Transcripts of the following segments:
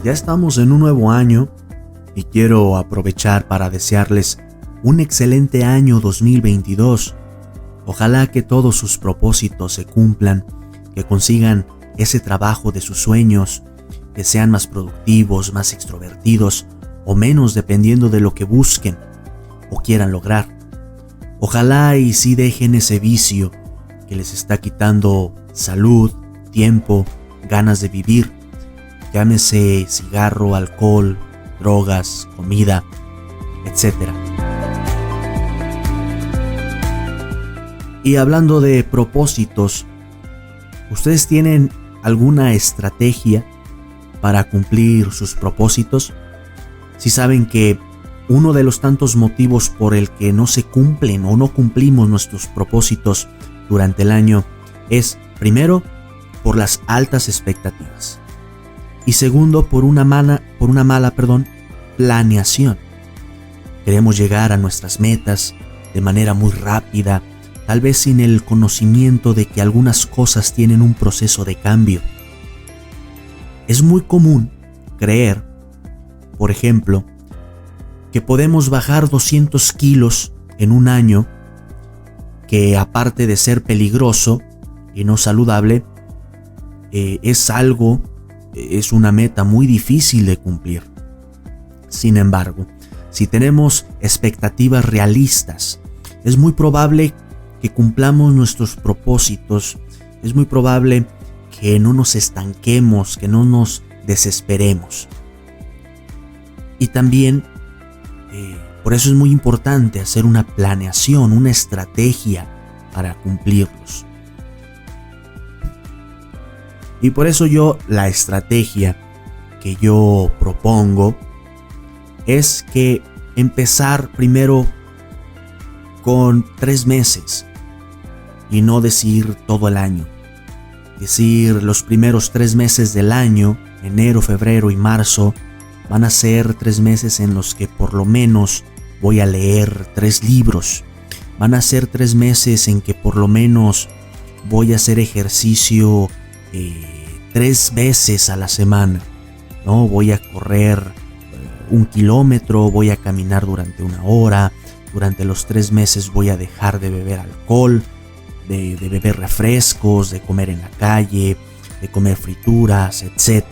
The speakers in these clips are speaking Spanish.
Ya estamos en un nuevo año y quiero aprovechar para desearles un excelente año 2022. Ojalá que todos sus propósitos se cumplan, que consigan ese trabajo de sus sueños, que sean más productivos, más extrovertidos o menos dependiendo de lo que busquen o quieran lograr. Ojalá y sí dejen ese vicio que les está quitando salud, tiempo, ganas de vivir. Llámese cigarro, alcohol, drogas, comida, etc. Y hablando de propósitos, ¿ustedes tienen alguna estrategia para cumplir sus propósitos? Si saben que uno de los tantos motivos por el que no se cumplen o no cumplimos nuestros propósitos durante el año es, primero, por las altas expectativas y segundo, por una mala planeación. Queremos llegar a nuestras metas de manera muy rápida, tal vez sin el conocimiento de que algunas cosas tienen un proceso de cambio. Es muy común creer, por ejemplo, que podemos bajar 200 kilos en un año, que aparte de ser peligroso y no saludable, es una meta muy difícil de cumplir. Sin embargo, si tenemos expectativas realistas, es muy probable que cumplamos nuestros propósitos, es muy probable que no nos estanquemos, que no nos desesperemos. Y también, por eso es muy importante hacer una planeación, una estrategia para cumplirlos. Y por eso la estrategia que yo propongo es que empezar primero con 3 meses y no decir todo el año. Decir los primeros 3 meses del año, enero, febrero y marzo, van a ser 3 meses en los que por lo menos voy a leer 3 libros. Van a ser 3 meses en que por lo menos voy a hacer ejercicio 3 veces a la semana, ¿no? Voy a correr 1 kilómetro, voy a caminar durante 1 hora. Durante los 3 meses voy a dejar de beber alcohol, de beber refrescos, de comer en la calle, de comer frituras, etc.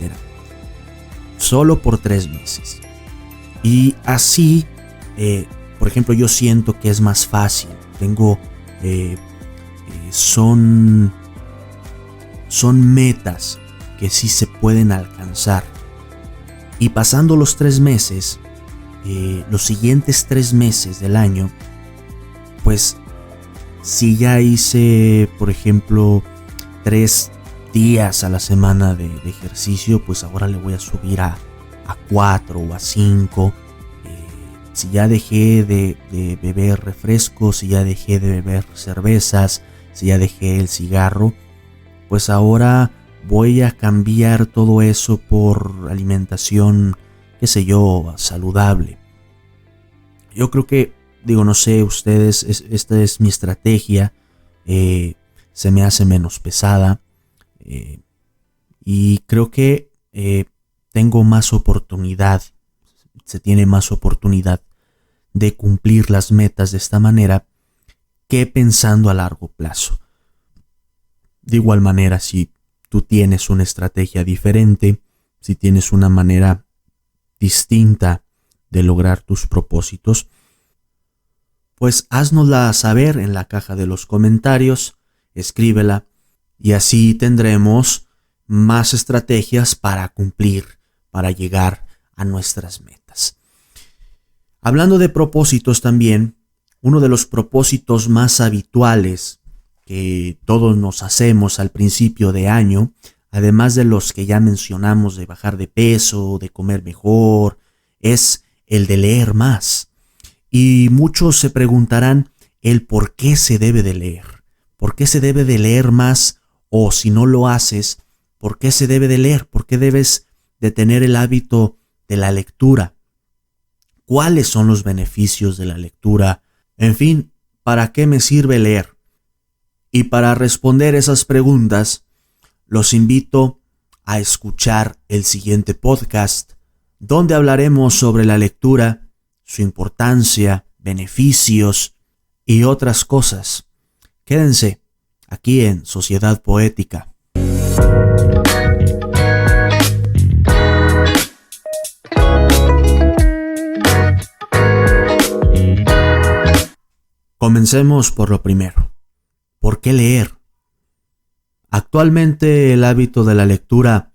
Solo por 3 meses. Y así, por ejemplo, yo siento que es más fácil. Son metas que sí se pueden alcanzar. Y pasando los 3 meses, los siguientes 3 meses del año, pues si ya hice, por ejemplo, 3 días a la semana de ejercicio, pues ahora le voy a subir a 4 o a 5. Si ya dejé de beber refrescos, si ya dejé de beber cervezas, si ya dejé el cigarro, pues ahora voy a cambiar todo eso por alimentación, qué sé yo, saludable. Yo creo que, no sé ustedes, esta es mi estrategia, se me hace menos pesada, y creo que tengo más oportunidad, se tiene más oportunidad de cumplir las metas de esta manera que pensando a largo plazo. De igual manera, si tú tienes una estrategia diferente, si tienes una manera distinta de lograr tus propósitos, pues háznosla saber en la caja de los comentarios, escríbela y así tendremos más estrategias para cumplir, para llegar a nuestras metas. Hablando de propósitos también, uno de los propósitos más habituales que todos nos hacemos al principio de año, además de los que ya mencionamos de bajar de peso, de comer mejor, es el de leer más. Y muchos se preguntarán el por qué se debe de leer. ¿Por qué se debe de leer más? O si no lo haces, ¿por qué se debe de leer? ¿Por qué debes de tener el hábito de la lectura? ¿Cuáles son los beneficios de la lectura? En fin, ¿para qué me sirve leer? Y para responder esas preguntas, los invito a escuchar el siguiente podcast, donde hablaremos sobre la lectura, su importancia, beneficios y otras cosas. Quédense aquí en Sociedad Poética. Comencemos por lo primero. ¿Por qué leer? Actualmente el hábito de la lectura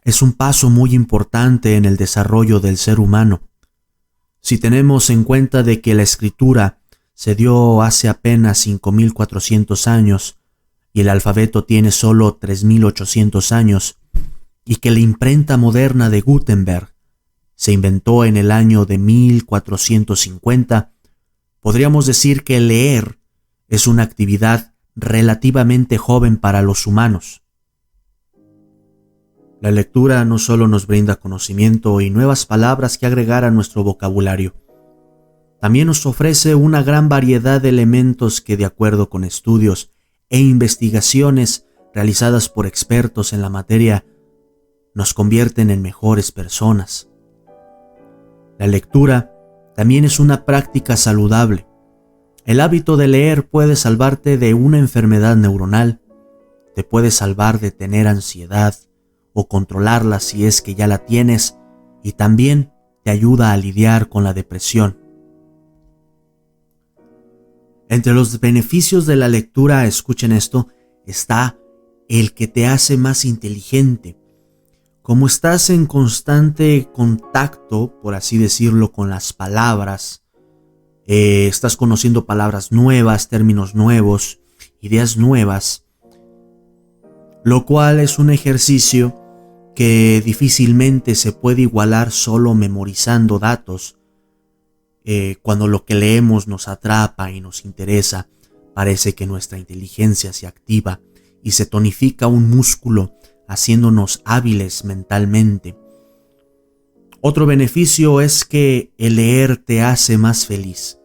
es un paso muy importante en el desarrollo del ser humano. Si tenemos en cuenta de que la escritura se dio hace apenas 5.400 años y el alfabeto tiene solo 3.800 años, y que la imprenta moderna de Gutenberg se inventó en el año de 1450, podríamos decir que leer es una actividad relativamente joven para los humanos. La lectura no solo nos brinda conocimiento y nuevas palabras que agregar a nuestro vocabulario, también nos ofrece una gran variedad de elementos que, de acuerdo con estudios e investigaciones realizadas por expertos en la materia, nos convierten en mejores personas. La lectura también es una práctica saludable. El hábito de leer puede salvarte de una enfermedad neuronal, te puede salvar de tener ansiedad o controlarla si es que ya la tienes, y también te ayuda a lidiar con la depresión. Entre los beneficios de la lectura, escuchen esto, está el que te hace más inteligente. Como estás en constante contacto, por así decirlo, con las palabras, estás conociendo palabras nuevas, términos nuevos, ideas nuevas, lo cual es un ejercicio que difícilmente se puede igualar solo memorizando datos. Cuando lo que leemos nos atrapa y nos interesa, parece que nuestra inteligencia se activa y se tonifica un músculo, haciéndonos hábiles mentalmente. Otro beneficio es que el leer te hace más feliz.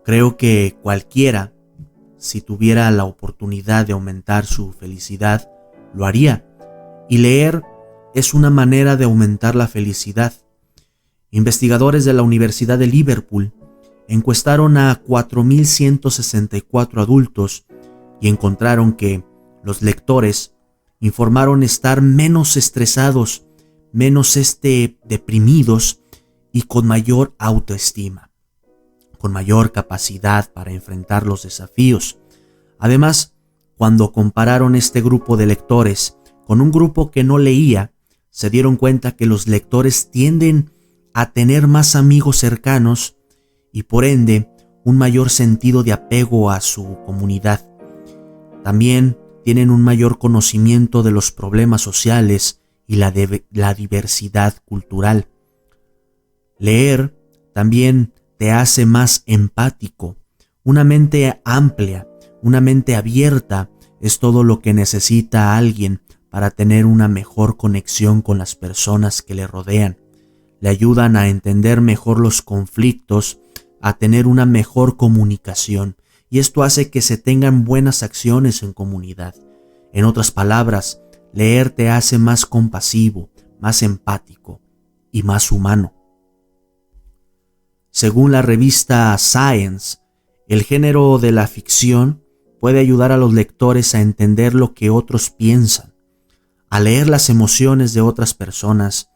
Creo que cualquiera, si tuviera la oportunidad de aumentar su felicidad, lo haría. Y leer es una manera de aumentar la felicidad. Investigadores de la Universidad de Liverpool encuestaron a 4.164 adultos y encontraron que los lectores informaron estar menos estresados, menos deprimidos y con mayor autoestima, con mayor capacidad para enfrentar los desafíos. Además, cuando compararon este grupo de lectores con un grupo que no leía, se dieron cuenta que los lectores tienden a tener más amigos cercanos y por ende un mayor sentido de apego a su comunidad. También tienen un mayor conocimiento de los problemas sociales y la diversidad cultural. Leer también te hace más empático. Una mente amplia, una mente abierta es todo lo que necesita alguien para tener una mejor conexión con las personas que le rodean. Le ayudan a entender mejor los conflictos, a tener una mejor comunicación, y esto hace que se tengan buenas acciones en comunidad. En otras palabras, leer te hace más compasivo, más empático y más humano. Según la revista Science, el género de la ficción puede ayudar a los lectores a entender lo que otros piensan. Al leer las emociones de otras personas,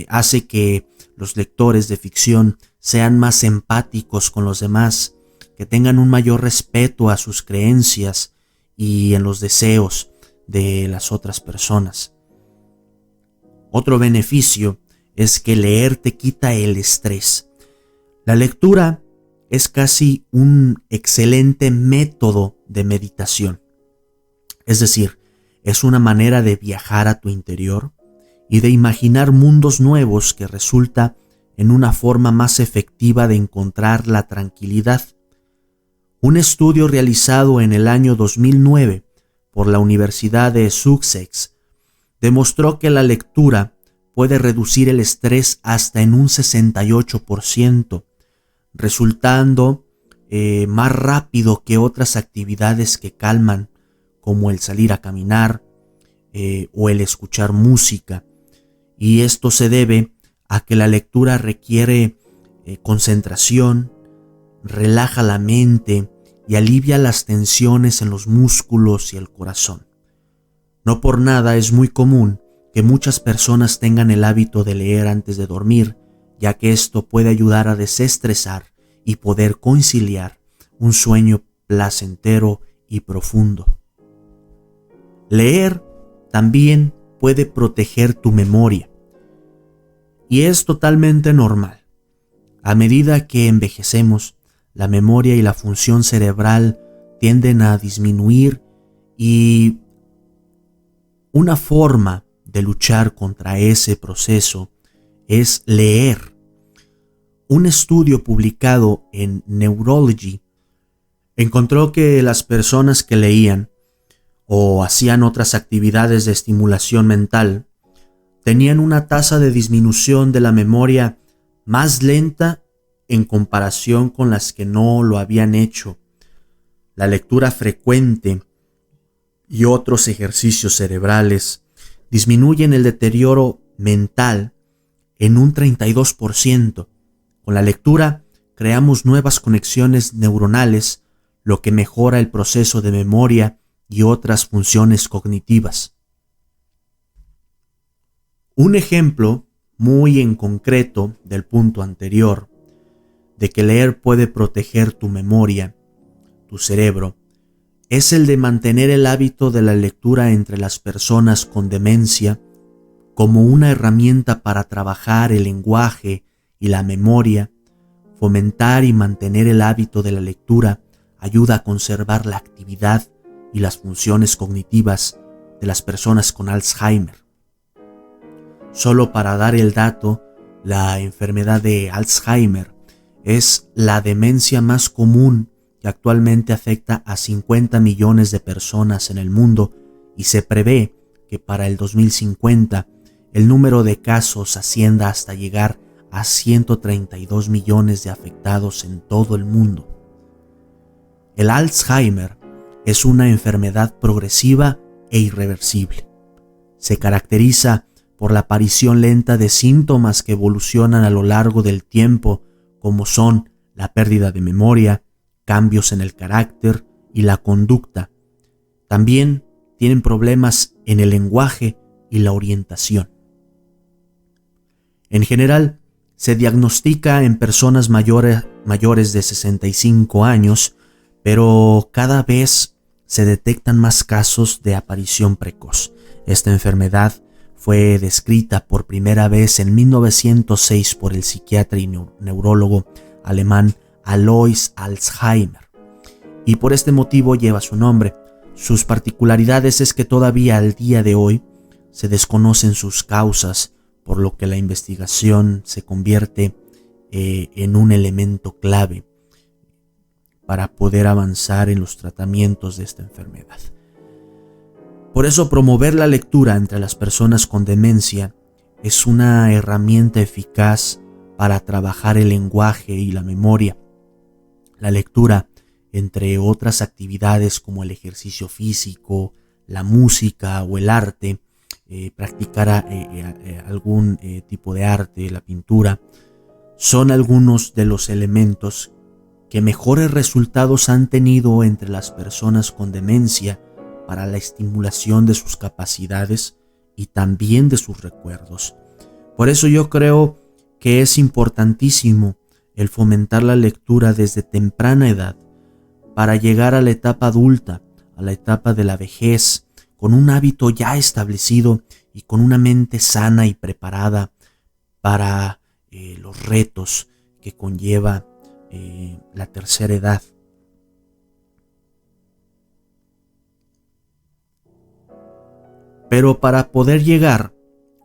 hace que los lectores de ficción sean más empáticos con los demás, que tengan un mayor respeto a sus creencias y en los deseos de las otras personas. Otro beneficio es que leer te quita el estrés. La lectura es casi un excelente método de meditación. Es decir, es una manera de viajar a tu interior y de imaginar mundos nuevos que resulta en una forma más efectiva de encontrar la tranquilidad. Un estudio realizado en el año 2009 por la Universidad de Sussex demostró que la lectura puede reducir el estrés hasta en un 68%, resultando más rápido que otras actividades que calman, como el salir a caminar, o el escuchar música. Y esto se debe a que la lectura requiere concentración, relaja la mente y alivia las tensiones en los músculos y el corazón. No por nada es muy común que muchas personas tengan el hábito de leer antes de dormir, ya que esto puede ayudar a desestresar y poder conciliar un sueño placentero y profundo. Leer también puede proteger tu memoria, y es totalmente normal. A medida que envejecemos, la memoria y la función cerebral tienden a disminuir, y una forma de luchar contra ese proceso es leer. Un estudio publicado en Neurology encontró que las personas que leían o hacían otras actividades de estimulación mental tenían una tasa de disminución de la memoria más lenta en comparación con las que no lo habían hecho. La lectura frecuente y otros ejercicios cerebrales disminuyen el deterioro mental en un 32%. Con la lectura creamos nuevas conexiones neuronales, lo que mejora el proceso de memoria y otras funciones cognitivas. Un ejemplo muy en concreto del punto anterior, de que leer puede proteger tu memoria, tu cerebro, es el de mantener el hábito de la lectura entre las personas con demencia como una herramienta para trabajar el lenguaje y la memoria. Fomentar y mantener el hábito de la lectura ayuda a conservar la actividad y las funciones cognitivas de las personas con Alzheimer. Solo para dar el dato, la enfermedad de Alzheimer es la demencia más común que actualmente afecta a 50 millones de personas en el mundo, y se prevé que para el 2050 el número de casos ascienda hasta llegar a 132 millones de afectados en todo el mundo. El Alzheimer es una enfermedad progresiva e irreversible. Se caracteriza por la aparición lenta de síntomas que evolucionan a lo largo del tiempo, como son la pérdida de memoria, cambios en el carácter y la conducta. También tienen problemas en el lenguaje y la orientación. En general, se diagnostica en personas mayores de 65 años, pero cada vez se detectan más casos de aparición precoz. Esta enfermedad fue descrita por primera vez en 1906 por el psiquiatra y neurólogo alemán Alois Alzheimer, y por este motivo lleva su nombre. Sus particularidades es que todavía al día de hoy se desconocen sus causas, por lo que la investigación se convierte en un elemento clave para poder avanzar en los tratamientos de esta enfermedad. Por eso, promover la lectura entre las personas con demencia es una herramienta eficaz para trabajar el lenguaje y la memoria. La lectura, entre otras actividades como el ejercicio físico, la música o el arte, practicar algún tipo de arte, la pintura, son algunos de los elementos que mejores resultados han tenido entre las personas con demencia para la estimulación de sus capacidades y también de sus recuerdos. Por eso yo creo que es importantísimo el fomentar la lectura desde temprana edad para llegar a la etapa adulta, a la etapa de la vejez, con un hábito ya establecido y con una mente sana y preparada para los retos que conlleva la tercera edad. Pero para poder llegar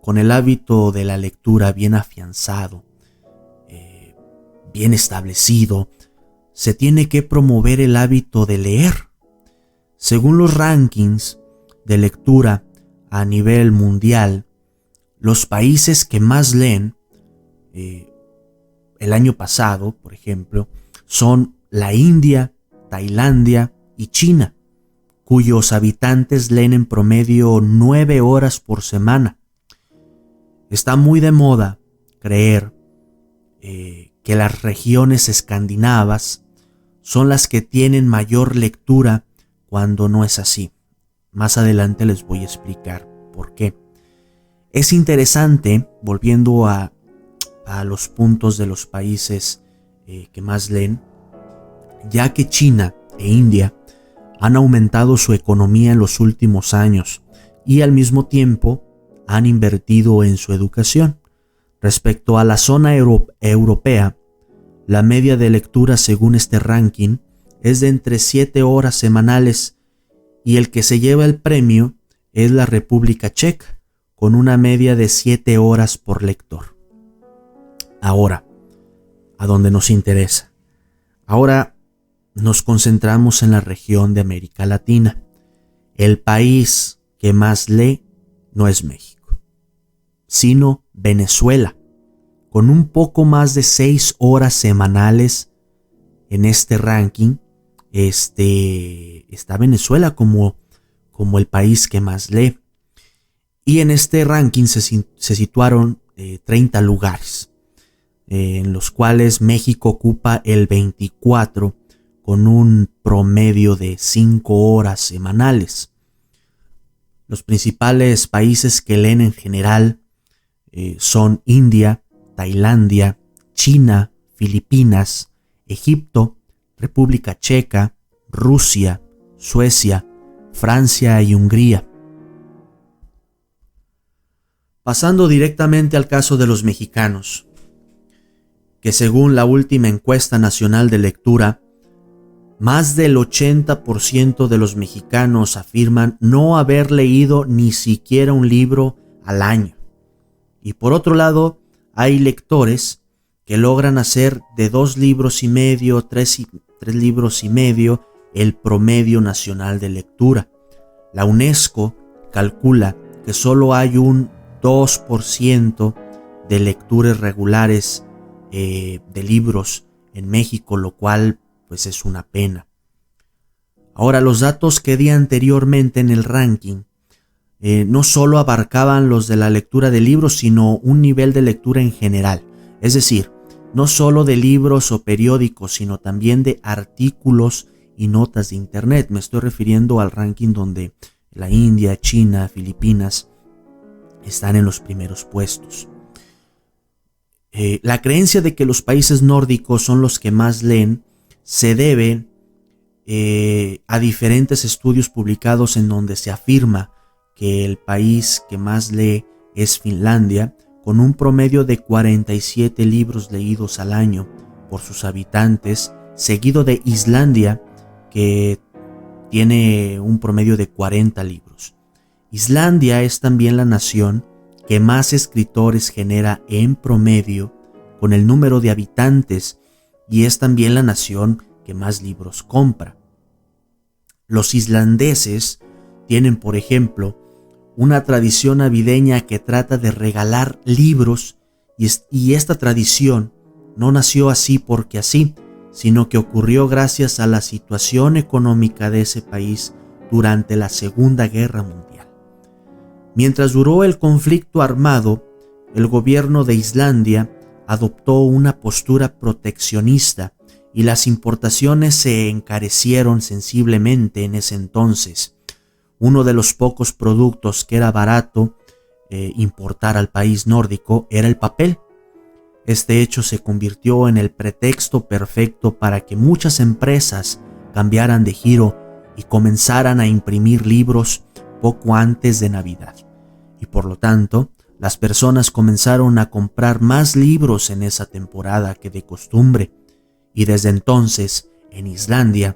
con el hábito de la lectura bien afianzado, bien establecido, se tiene que promover el hábito de leer. Según los rankings de lectura a nivel mundial, los países que más leen el año pasado, por ejemplo, son la India, Tailandia y China, cuyos habitantes leen en promedio 9 horas por semana. Está muy de moda creer que las regiones escandinavas son las que tienen mayor lectura, cuando no es así. Más adelante les voy a explicar por qué. Es interesante, volviendo a los puntos de los países que más leen, ya que China e India han aumentado su economía en los últimos años y al mismo tiempo han invertido en su educación. Respecto a la zona europea, la media de lectura según este ranking es de entre 7 horas semanales, y el que se lleva el premio es la República Checa, con una media de 7 horas por lector. Ahora, a donde nos interesa. Ahora nos concentramos en la región de América Latina. El país que más lee no es México, sino Venezuela, con un poco más de 6 horas semanales. En este ranking está Venezuela como el país que más lee. Y en este ranking se situaron 30 lugares, en los cuales México ocupa el 24, con un promedio de 5 horas semanales. Los principales países que leen en general son India, Tailandia, China, Filipinas, Egipto, República Checa, Rusia, Suecia, Francia y Hungría. Pasando directamente al caso de los mexicanos, que según la última encuesta nacional de lectura, más del 80% de los mexicanos afirman no haber leído ni siquiera un libro al año. Y por otro lado, hay lectores que logran hacer de 2 libros y medio, 3 libros y medio, el promedio nacional de lectura. La UNESCO calcula que solo hay un 2% de lecturas regulares de libros en México, lo cual pues es una pena. Ahora, los datos que di anteriormente en el ranking no solo abarcaban los de la lectura de libros, sino un nivel de lectura en general. Es decir, no solo de libros o periódicos, sino también de artículos y notas de internet. Me estoy refiriendo al ranking donde la India, China, Filipinas están en los primeros puestos. La creencia de que los países nórdicos son los que más leen se debe a diferentes estudios publicados en donde se afirma que el país que más lee es Finlandia, con un promedio de 47 libros leídos al año por sus habitantes, seguido de Islandia, que tiene un promedio de 40 libros. Islandia es también la nación que más escritores genera en promedio con el número de habitantes, y es también la nación que más libros compra. Los islandeses tienen, por ejemplo, una tradición navideña que trata de regalar libros, y esta tradición no nació así porque así, sino que ocurrió gracias a la situación económica de ese país durante la Segunda Guerra Mundial. Mientras duró el conflicto armado, el gobierno de Islandia adoptó una postura proteccionista y las importaciones se encarecieron sensiblemente en ese entonces. Uno de los pocos productos que era barato importar al país nórdico era el papel. Este hecho se convirtió en el pretexto perfecto para que muchas empresas cambiaran de giro y comenzaran a imprimir libros poco antes de Navidad. Y por lo tanto, las personas comenzaron a comprar más libros en esa temporada que de costumbre. Y desde entonces, en Islandia,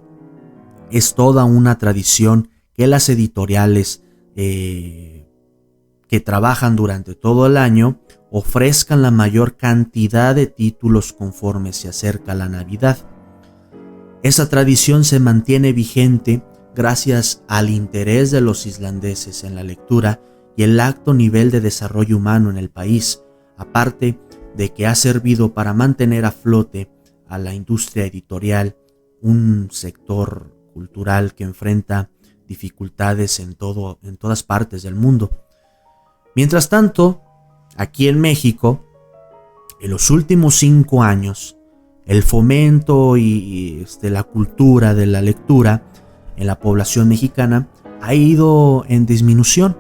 es toda una tradición que las editoriales que trabajan durante todo el año ofrezcan la mayor cantidad de títulos conforme se acerca la Navidad. Esa tradición se mantiene vigente gracias al interés de los islandeses en la lectura y el alto nivel de desarrollo humano en el país, aparte de que ha servido para mantener a flote a la industria editorial, un sector cultural que enfrenta dificultades en todas partes del mundo. Mientras tanto, aquí en México, en los últimos 5 años, el fomento y la cultura de la lectura en la población mexicana ha ido en disminución.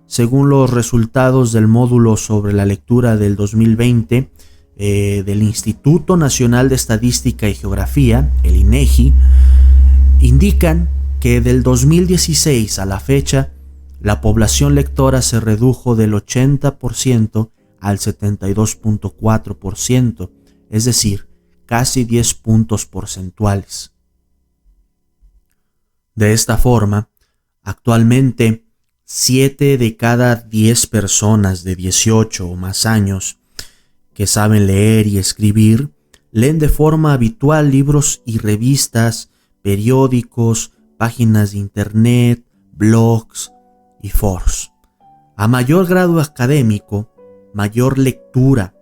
Según los resultados del módulo sobre la lectura del 2020 del Instituto Nacional de Estadística y Geografía, el INEGI, indican que del 2016 a la fecha, la población lectora se redujo del 80% al 72.4%, es decir, casi 10 puntos porcentuales. De esta forma, actualmente 7 de cada 10 personas de 18 o más años que saben leer y escribir leen de forma habitual libros y revistas, periódicos, páginas de internet, blogs y foros. A mayor grado académico, mayor lectura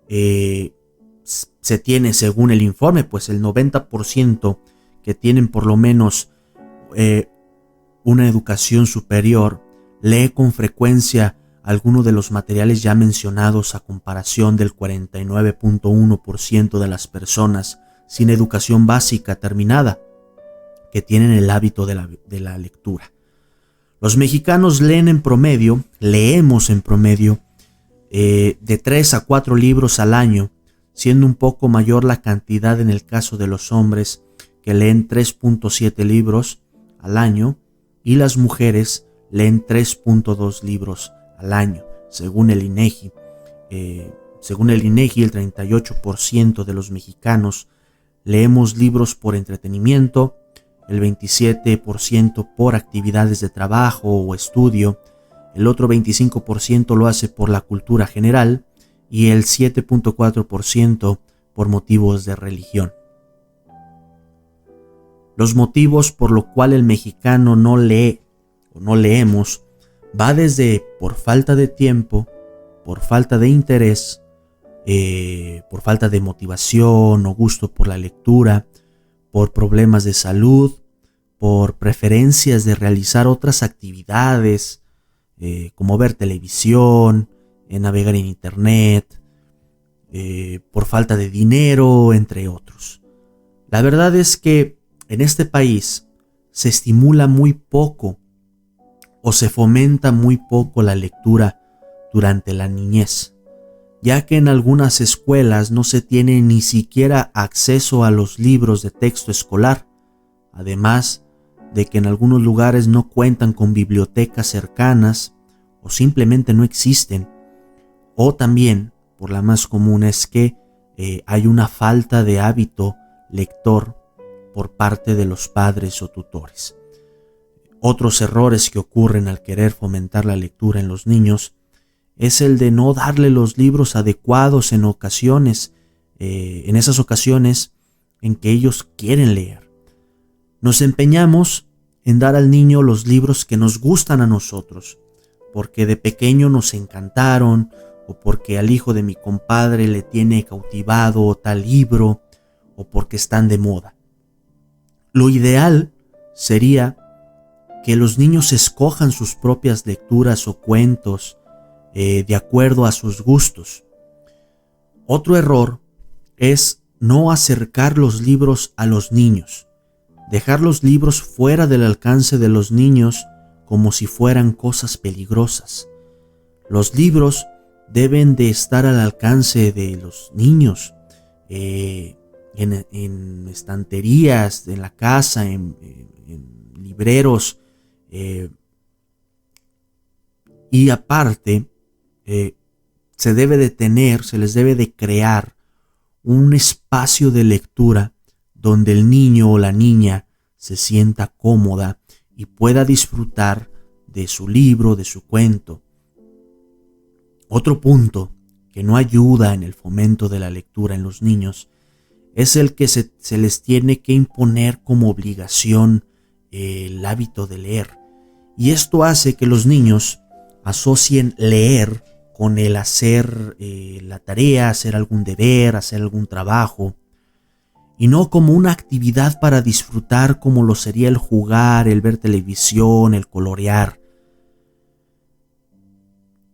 se tiene según el informe, pues el 90% que tienen por lo menos una educación superior lee con frecuencia alguno de los materiales ya mencionados, a comparación del 49.1% de las personas sin educación básica terminada que tienen el hábito de la lectura. Los mexicanos leemos en promedio de 3 a 4 libros al año, siendo un poco mayor la cantidad en el caso de los hombres, que leen 3.7 libros al año, y las mujeres leen 3.2 libros al año, según el INEGI. Según el INEGI, el 38% de los mexicanos leemos libros por entretenimiento, el 27% por actividades de trabajo o estudio, el otro 25% lo hace por la cultura general y el 7.4% por motivos de religión. Los motivos por los cuales el mexicano no lee o no leemos va desde por falta de tiempo, por falta de interés, por falta de motivación o gusto por la lectura, por problemas de salud, por preferencias de realizar otras actividades, como ver televisión, navegar en internet, por falta de dinero, entre otros. La verdad es que en este país se estimula muy poco o se fomenta muy poco la lectura durante la niñez, ya que en algunas escuelas no se tiene ni siquiera acceso a los libros de texto escolar, además de que en algunos lugares no cuentan con bibliotecas cercanas o simplemente no existen, o también, por la más común, es que hay una falta de hábito lector por parte de los padres o tutores. Otros errores que ocurren al querer fomentar la lectura en los niños es el de no darle los libros adecuados en esas ocasiones en que ellos quieren leer. Nos empeñamos en dar al niño los libros que nos gustan a nosotros, porque de pequeño nos encantaron, o porque al hijo de mi compadre le tiene cautivado tal libro, o porque están de moda. Lo ideal sería que los niños escojan sus propias lecturas o cuentos de acuerdo a sus gustos. Otro error es no acercar los libros a los niños, dejar los libros fuera del alcance de los niños como si fueran cosas peligrosas. Los libros deben de estar al alcance de los niños, en estanterías, en la casa, en libreros, y aparte se les debe de crear un espacio de lectura donde el niño o la niña se sienta cómoda y pueda disfrutar de su libro, de su cuento. Otro punto que no ayuda en el fomento de la lectura en los niños es el que se les tiene que imponer como obligación el hábito de leer. Y esto hace que los niños asocien leer con el hacer la tarea, hacer algún deber, hacer algún trabajo. y no como una actividad para disfrutar como lo sería el jugar, el ver televisión, el colorear.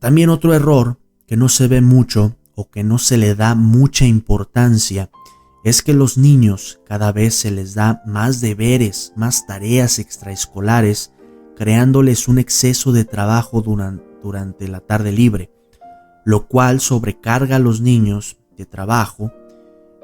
También otro error que no se ve mucho o que no se le da mucha importancia es que los niños cada vez se les da más deberes, más tareas extraescolares, creándoles un exceso de trabajo durante la tarde libre, lo cual sobrecarga a los niños de trabajo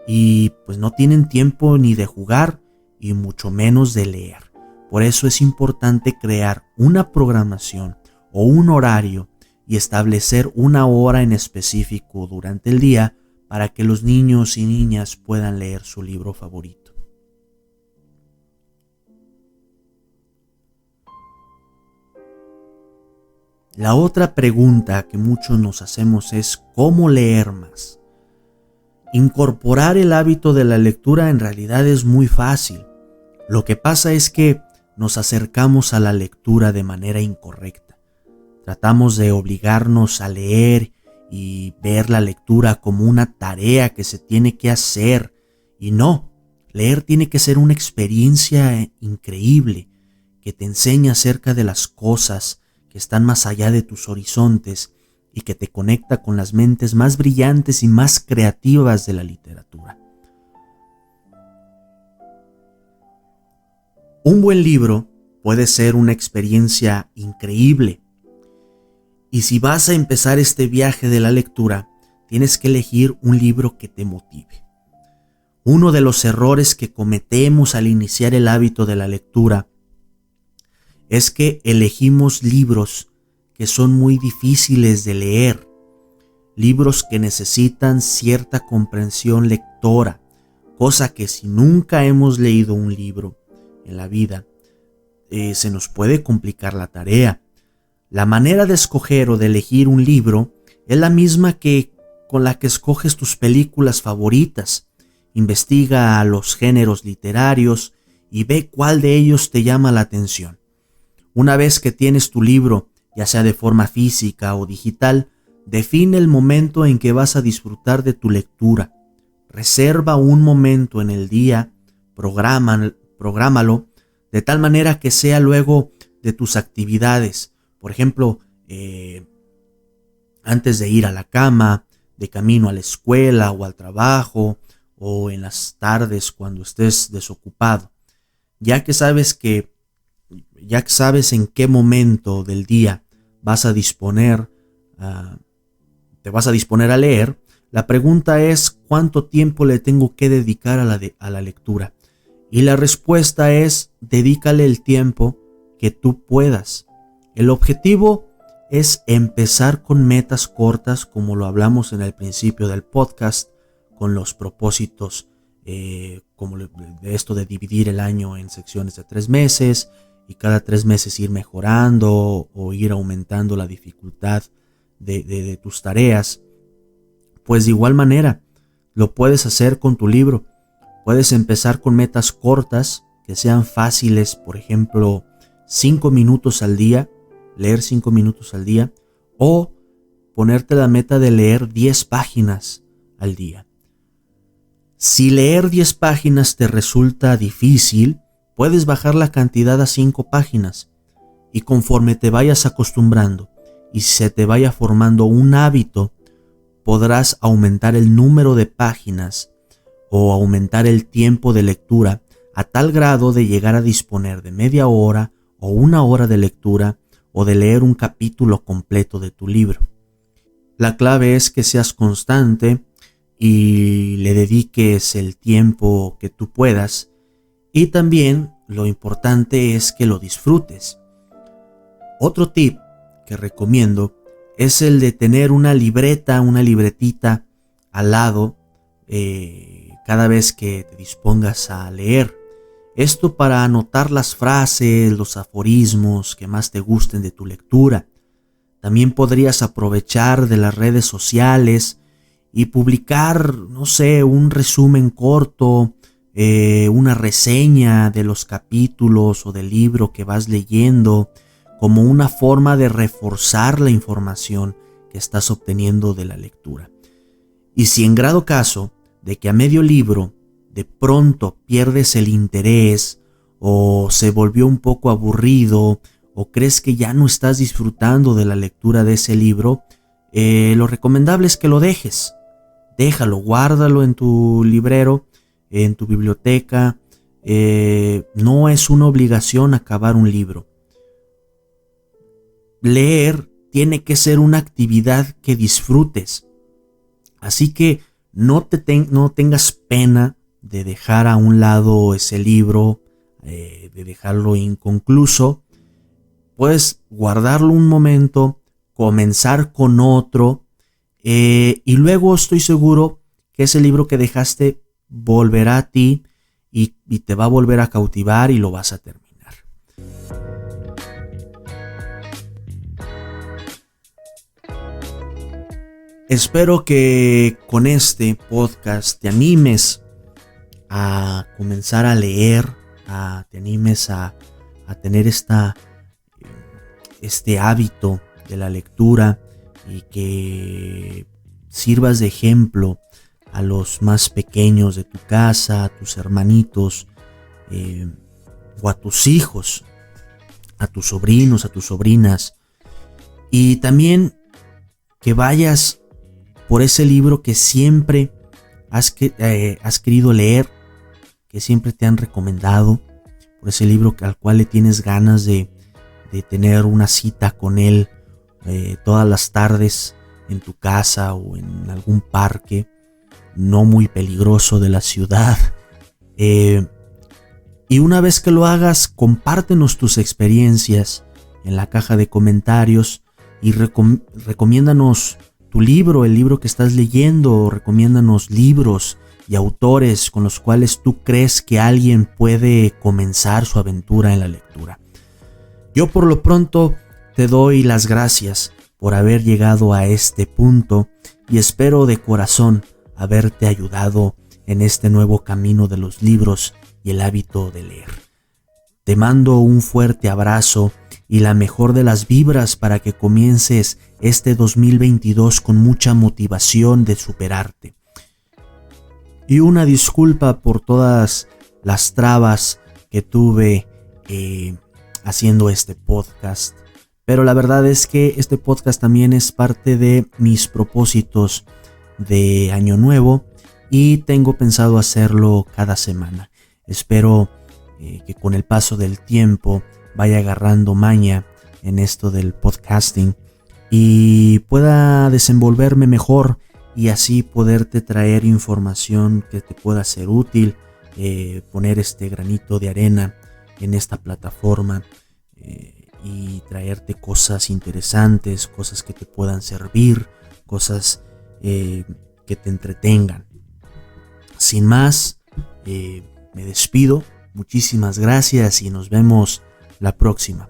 y pues no tienen tiempo ni de jugar y mucho menos de leer. Por eso es importante crear una programación o un horario y establecer una hora en específico durante el día para que los niños y niñas puedan leer su libro favorito. La otra pregunta que muchos nos hacemos es ¿cómo leer más? Incorporar el hábito de la lectura en realidad es muy fácil. Lo que pasa es que nos acercamos a la lectura de manera incorrecta. Tratamos de obligarnos a leer y ver la lectura como una tarea que se tiene que hacer. Y no, leer tiene que ser una experiencia increíble que te enseña acerca de las cosas que están más allá de tus horizontes y que te conecta con las mentes más brillantes y más creativas de la literatura. Un buen libro puede ser una experiencia increíble. Y si vas a empezar este viaje de la lectura, tienes que elegir un libro que te motive. Uno de los errores que cometemos al iniciar el hábito de la lectura es que elegimos libros que son muy difíciles de leer, libros que necesitan cierta comprensión lectora, cosa que si nunca hemos leído un libro en la vida, se nos puede complicar la tarea. La manera de escoger o de elegir un libro es la misma que con la que escoges tus películas favoritas. Investiga los géneros literarios y ve cuál de ellos te llama la atención. Una vez que tienes tu libro, ya sea de forma física o digital, define el momento en que vas a disfrutar de tu lectura. Reserva un momento en el día, prográmalo de tal manera que sea luego de tus actividades. Por ejemplo, antes de ir a la cama, de camino a la escuela o al trabajo, o en las tardes cuando estés desocupado. Ya que sabes en qué momento del día te vas a disponer a leer, la pregunta es ¿cuánto tiempo le tengo que dedicar a la lectura? Y la respuesta es dedícale el tiempo que tú puedas. El objetivo es empezar con metas cortas, como lo hablamos en el principio del podcast, con los propósitos como de esto de dividir el año en secciones de 3 meses y cada 3 meses ir mejorando o ir aumentando la dificultad de tus tareas. Pues de igual manera lo puedes hacer con tu libro. Puedes empezar con metas cortas que sean fáciles, por ejemplo 5 minutos al día, leer 5 minutos al día, o ponerte la meta de leer 10 páginas al día. Si leer 10 páginas te resulta difícil, puedes bajar la cantidad a 5 páginas y conforme te vayas acostumbrando y se te vaya formando un hábito, podrás aumentar el número de páginas o aumentar el tiempo de lectura a tal grado de llegar a disponer de media hora o 1 hora de lectura o de leer un capítulo completo de tu libro. La clave es que seas constante y le dediques el tiempo que tú puedas, y también lo importante es que lo disfrutes. Otro tip que recomiendo es el de tener una libretita al lado cada vez que te dispongas a leer. Esto para anotar las frases, los aforismos que más te gusten de tu lectura. También podrías aprovechar de las redes sociales y publicar, un resumen corto, una reseña de los capítulos o del libro que vas leyendo, como una forma de reforzar la información que estás obteniendo de la lectura. Y si en grado caso de que a medio libro de pronto pierdes el interés o se volvió un poco aburrido o crees que ya no estás disfrutando de la lectura de ese libro, lo recomendable es que lo dejes. Déjalo, guárdalo en tu librero, en tu biblioteca. No es una obligación acabar un libro. Leer tiene que ser una actividad que disfrutes. Así que no tengas pena de dejar a un lado ese libro, de dejarlo inconcluso. Puedes guardarlo un momento, comenzar con otro, y luego estoy seguro que ese libro que dejaste volverá a ti y te va a volver a cautivar y lo vas a terminar. Espero que con este podcast te animes a comenzar a leer, te animes a tener este hábito de la lectura y que sirvas de ejemplo a los más pequeños de tu casa, a tus hermanitos, o a tus hijos, a tus sobrinos, a tus sobrinas, y también que vayas por ese libro que siempre has querido leer, que siempre te han recomendado, por ese libro al cual le tienes ganas de tener una cita con él todas las tardes en tu casa o en algún parque no muy peligroso de la ciudad. Y una vez que lo hagas, compártenos tus experiencias en la caja de comentarios y recomiéndanos tu libro, el libro que estás leyendo. Recomiéndanos libros y autores con los cuales tú crees que alguien puede comenzar su aventura en la lectura. Yo por lo pronto te doy las gracias por haber llegado a este punto y espero de corazón haberte ayudado en este nuevo camino de los libros y el hábito de leer. Te mando un fuerte abrazo y la mejor de las vibras para que comiences este 2022 con mucha motivación de superarte. Y una disculpa por todas las trabas que tuve haciendo este podcast. Pero la verdad es que este podcast también es parte de mis propósitos de Año Nuevo y tengo pensado hacerlo cada semana. Espero que con el paso del tiempo vaya agarrando maña en esto del podcasting y pueda desenvolverme mejor y así poderte traer información que te pueda ser útil, poner este granito de arena en esta plataforma y traerte cosas interesantes, cosas que te puedan servir, cosas que te entretengan. Sin más, me despido. Muchísimas gracias y nos vemos la próxima.